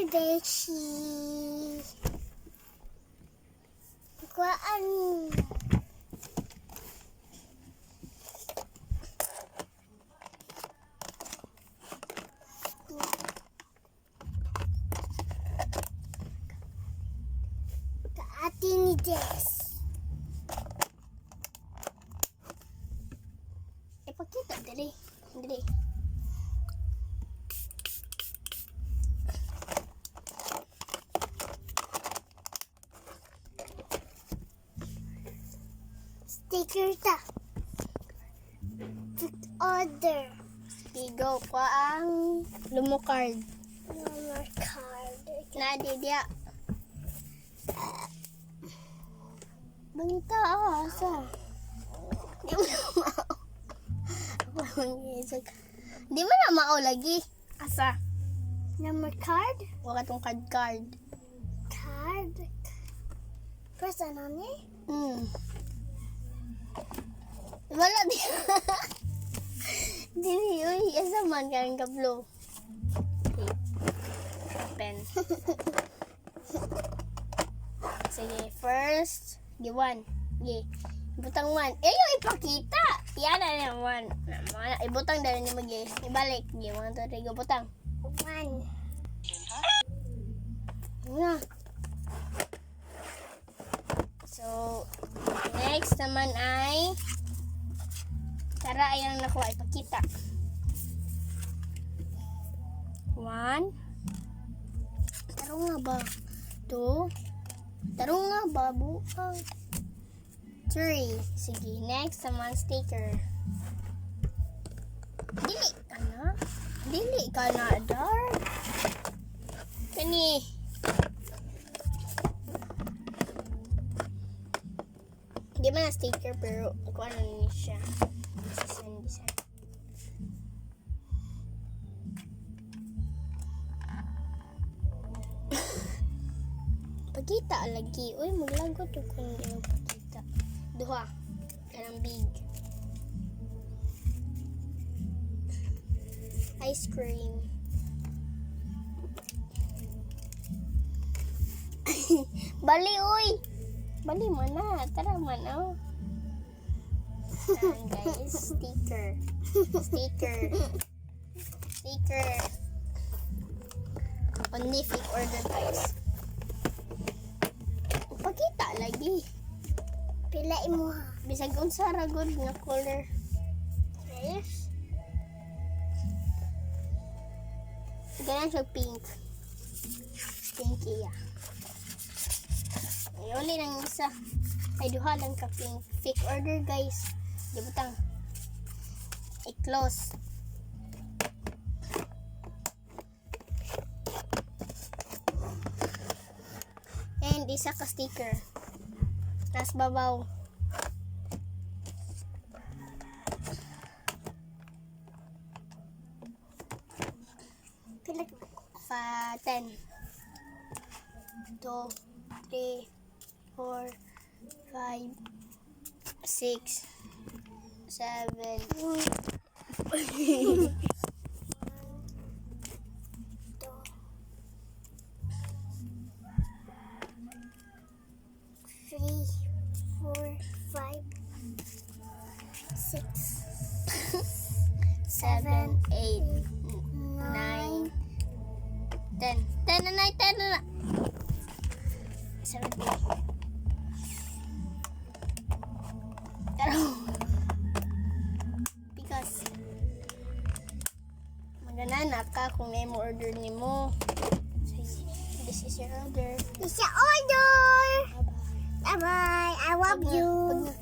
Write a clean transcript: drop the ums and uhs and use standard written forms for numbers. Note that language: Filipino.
Beshi. Kuan. Kaati ni Des. Ipakita dali. Dali. Sticker ta. Pick order. Igo ko ang lumo card. Number card. Na di dia. Bangita asa. Di mo na mao. Di mo na mao lagi. Asa? Number card. Wala tong card. Card. Press ano ni? Wala di. Dili uy, asa man karang kablo. Okay. Open. Sige, first, di one. Gi. Ibutang one. Eh, yung ipakita. Yan na yung one. Ibutang dahil ni magi. Ibalik. Gi, 1, 2, 3, go butang. 1. Na. So, next naman ay tara, ayan na nakuha. Ipakita. 1. Taro nga ba? 2. Taro nga ba? Buang. 3. Sige, next naman sticker. Dili ka na. Dili ka na, Dar. Kani. Di ba na sticker pero kung ano ni siya. Design. Pagkita lagi. Uy, maglagot yung kung hindi mo pagkita. Duha. Kanang big. Ice cream. Bali, uy! Bali man na. Tara man, oh. Ayan, guys. Sticker. Magnific order, guys. Pagkita lagi. Pilain mo ha. Bisag unsa ra good nga color. Yes. Ganyan siya pink. Pinky, yeah. Ay, uli lang isa. Ay, duha lang ka pink. Fake order, guys. Di butang. I-close. And isa ka sticker. Nas babaw. Pilag. 10. 2, 3, 4, 5, 6, 7. 3, 4, 5, 6, 7, 8, 9, 10. 10 na. 17. Pero, because, maganana ka kung may mo order ni mo. This is your order. It's your order. Bye-bye. Bye bye. I love you. Pag na.